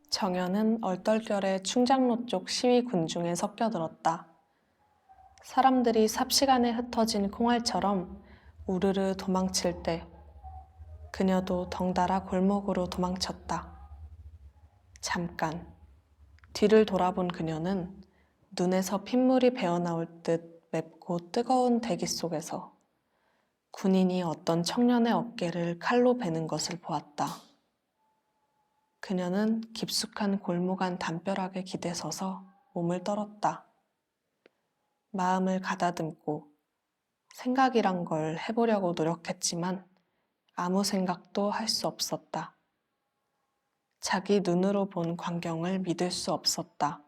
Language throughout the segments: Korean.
정연은 얼떨결에 충장로 쪽 시위 군중에 섞여들었다. 사람들이 삽시간에 흩어진 콩알처럼 우르르 도망칠 때 그녀도 덩달아 골목으로 도망쳤다. 잠깐 뒤를 돌아본 그녀는 눈에서 핏물이 배어나올 듯 맵고 뜨거운 대기 속에서 군인이 어떤 청년의 어깨를 칼로 베는 것을 보았다. 그녀는 깊숙한 골목 안 담벼락에 기대서서 몸을 떨었다. 마음을 가다듬고 생각이란 걸 해보려고 노력했지만 아무 생각도 할 수 없었다. 자기 눈으로 본 광경을 믿을 수 없었다.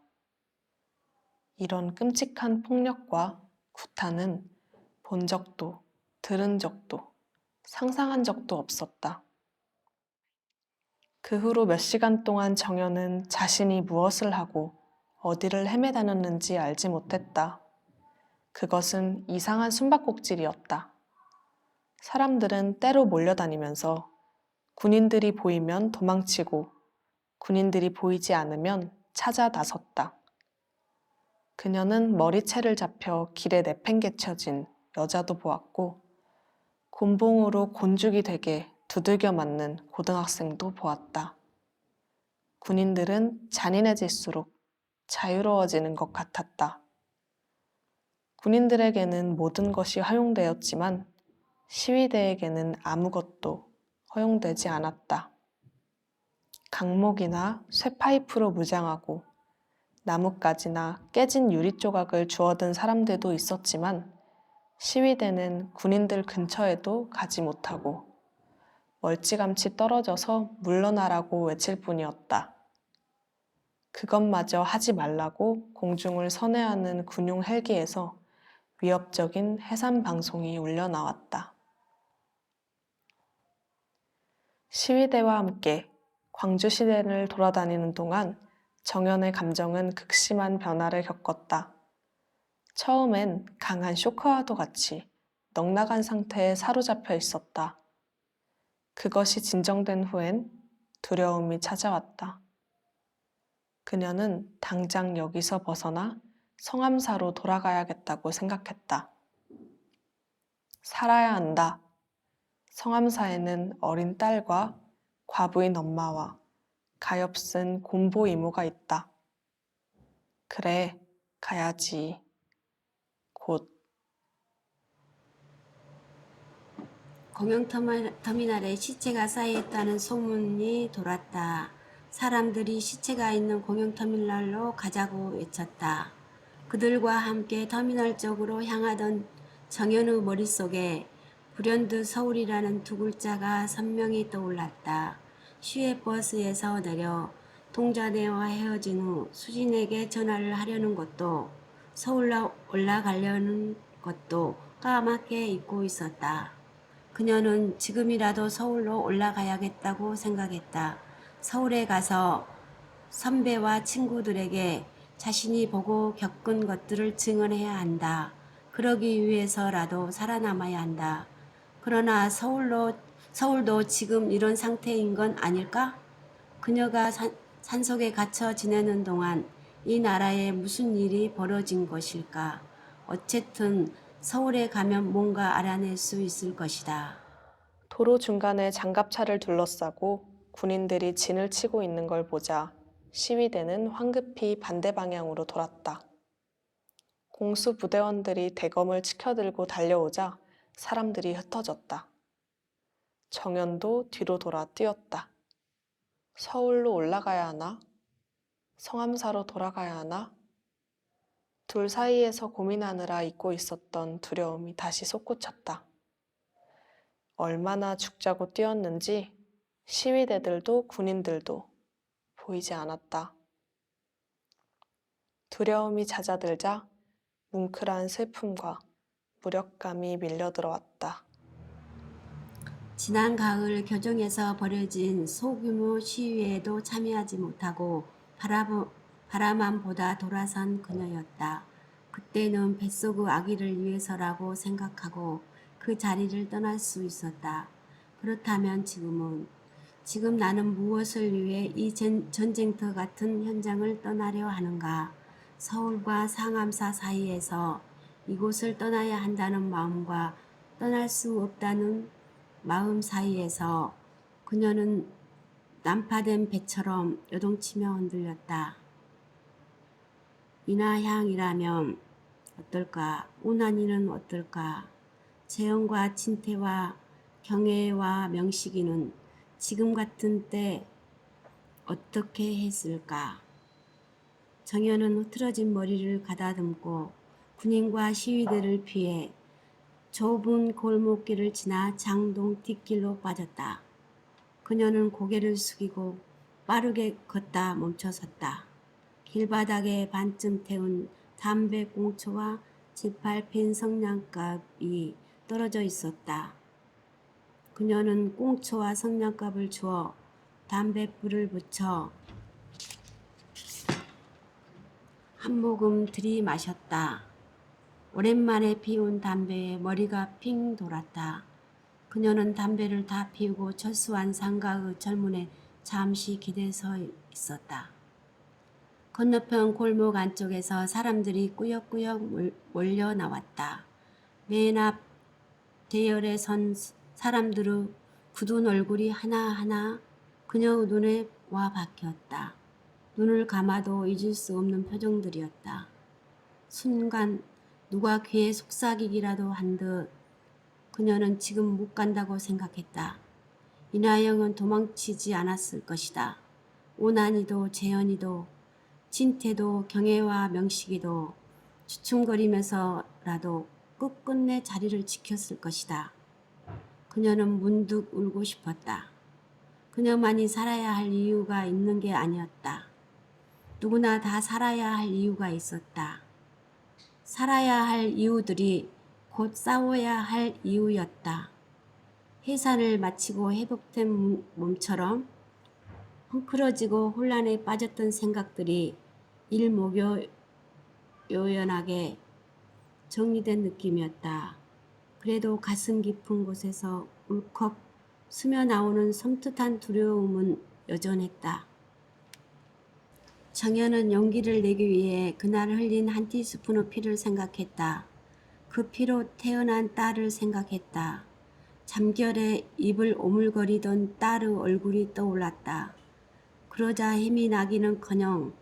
이런 끔찍한 폭력과 구타는 본 적도, 들은 적도, 상상한 적도 없었다. 그 후로 몇 시간 동안 정연은 자신이 무엇을 하고 어디를 헤매다녔는지 알지 못했다. 그것은 이상한 숨바꼭질이었다. 사람들은 때로 몰려다니면서 군인들이 보이면 도망치고 군인들이 보이지 않으면 찾아 나섰다. 그녀는 머리채를 잡혀 길에 내팽개쳐진 여자도 보았고 곤봉으로 곤죽이 되게 두들겨 맞는 고등학생도 보았다. 군인들은 잔인해질수록 자유로워지는 것 같았다. 군인들에게는 모든 것이 허용되었지만 시위대에게는 아무것도 허용되지 않았다. 강목이나 쇠파이프로 무장하고 나뭇가지나 깨진 유리 조각을 주워든 사람들도 있었지만 시위대는 군인들 근처에도 가지 못하고 멀찌감치 떨어져서 물러나라고 외칠 뿐이었다. 그것마저 하지 말라고 공중을 선회하는 군용 헬기에서 위협적인 해산 방송이 울려 나왔다. 시위대와 함께 광주 시내를 돌아다니는 동안 정연의 감정은 극심한 변화를 겪었다. 처음엔 강한 쇼크와도 같이 넉나간 상태에 사로잡혀 있었다. 그것이 진정된 후엔 두려움이 찾아왔다. 그녀는 당장 여기서 벗어나 성암사로 돌아가야겠다고 생각했다. 살아야 한다. 성암사에는 어린 딸과 과부인 엄마와 가엾은 곤보 이모가 있다. 그래, 가야지. 곧. 공영터미널에 시체가 쌓여있다는 소문이 돌았다. 사람들이 시체가 있는 공영터미널로 가자고 외쳤다. 그들과 함께 터미널 쪽으로 향하던 정연의 머릿속에 불현듯 서울이라는 두 글자가 선명히 떠올랐다. 시외버스에서 내려 동자네와 헤어진 후 수진에게 전화를 하려는 것도 서울로 올라가려는 것도 까맣게 잊고 있었다. 그녀는 지금이라도 서울로 올라가야겠다고 생각했다. 서울에 가서 선배와 친구들에게 자신이 보고 겪은 것들을 증언해야 한다. 그러기 위해서라도 살아남아야 한다. 그러나 서울도 지금 이런 상태인 건 아닐까? 그녀가 산속에 갇혀 지내는 동안 이 나라에 무슨 일이 벌어진 것일까? 어쨌든 서울에 가면 뭔가 알아낼 수 있을 것이다. 도로 중간에 장갑차를 둘러싸고 군인들이 진을 치고 있는 걸 보자 시위대는 황급히 반대 방향으로 돌았다. 공수부대원들이 대검을 치켜들고 달려오자 사람들이 흩어졌다. 정연도 뒤로 돌아 뛰었다. 서울로 올라가야 하나? 성암사로 돌아가야 하나? 둘 사이에서 고민하느라 잊고 있었던 두려움이 다시 솟구쳤다. 얼마나 죽자고 뛰었는지 시위대들도 군인들도 보이지 않았다. 두려움이 잦아들자 뭉클한 슬픔과 무력감이 밀려들어왔다. 지난 가을 교정에서 벌여진 소규모 시위에도 참여하지 못하고 바라만 보다 돌아선 그녀였다. 그때는 뱃속의 아기를 위해서라고 생각하고 그 자리를 떠날 수 있었다. 그렇다면 지금은 지금 나는 무엇을 위해 이 전쟁터 같은 현장을 떠나려 하는가? 서울과 상암사 사이에서 이곳을 떠나야 한다는 마음과 떠날 수 없다는 마음 사이에서 그녀는 난파된 배처럼 요동치며 흔들렸다. 이나향이라면 어떨까? 오난이는 어떨까? 재영과 진태와 경애와 명식이는 지금 같은 때 어떻게 했을까? 정연은 흐트러진 머리를 가다듬고 군인과 시위대를 피해 좁은 골목길을 지나 장동 뒷길로 빠졌다. 그녀는 고개를 숙이고 빠르게 걷다 멈춰섰다. 길바닥에 반쯤 태운 담배 꽁초와 7~8펜 성냥갑이 떨어져 있었다. 그녀는 꽁초와 성냥갑을 주워 담뱃불을 붙여 한 모금 들이마셨다. 오랜만에 피운 담배에 머리가 핑 돌았다. 그녀는 담배를 다 피우고 철수한 상가의 철문에 잠시 기대서 있었다. 건너편 골목 안쪽에서 사람들이 꾸역꾸역 몰려 나왔다. 맨 앞 대열에 선 사람들의 굳은 얼굴이 하나하나 그녀의 눈에 와 박혔다. 눈을 감아도 잊을 수 없는 표정들이었다. 순간 누가 귀에 속삭이기라도 한 듯 그녀는 지금 못 간다고 생각했다. 이나영은 도망치지 않았을 것이다. 오난이도 재현이도 진태도 경애와 명식이도 주춤거리면서라도 끝끝내 자리를 지켰을 것이다. 그녀는 문득 울고 싶었다. 그녀만이 살아야 할 이유가 있는 게 아니었다. 누구나 다 살아야 할 이유가 있었다. 살아야 할 이유들이 곧 싸워야 할 이유였다. 해산을 마치고 회복된 몸처럼 헝클어지고 혼란에 빠졌던 생각들이 일목요연하게 정리된 느낌이었다. 그래도 가슴 깊은 곳에서 울컥 스며나오는 섬뜩한 두려움은 여전했다. 정연은 용기를 내기 위해 그날 흘린 한 티스푼의 피를 생각했다. 그 피로 태어난 딸을 생각했다. 잠결에 입을 오물거리던 딸의 얼굴이 떠올랐다. 그러자 힘이 나기는커녕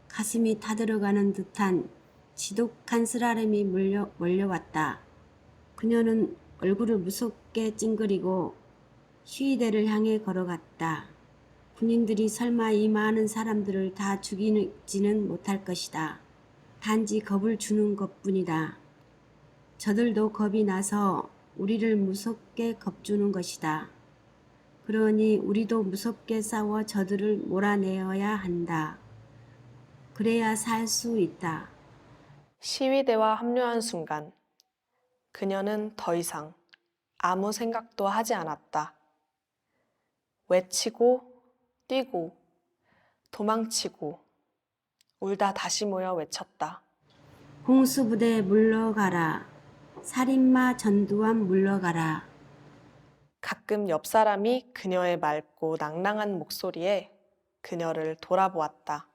가슴이 타들어가는 듯한 지독한 쓰라림이 몰려왔다. 그녀는 얼굴을 무섭게 찡그리고 시위대를 향해 걸어갔다. 군인들이 설마 이 많은 사람들을 다 죽이지는 못할 것이다. 단지 겁을 주는 것뿐이다. 저들도 겁이 나서 우리를 무섭게 겁주는 것이다. 그러니 우리도 무섭게 싸워 저들을 몰아내어야 한다. 그래야 살 수 있다. 시위대와 합류한 순간 그녀는 더 이상 아무 생각도 하지 않았다. 외치고 뛰고 도망치고 울다 다시 모여 외쳤다. 홍수부대 물러가라. 살인마 전두환 물러가라. 가끔 옆 사람이 그녀의 맑고 낭랑한 목소리에 그녀를 돌아보았다.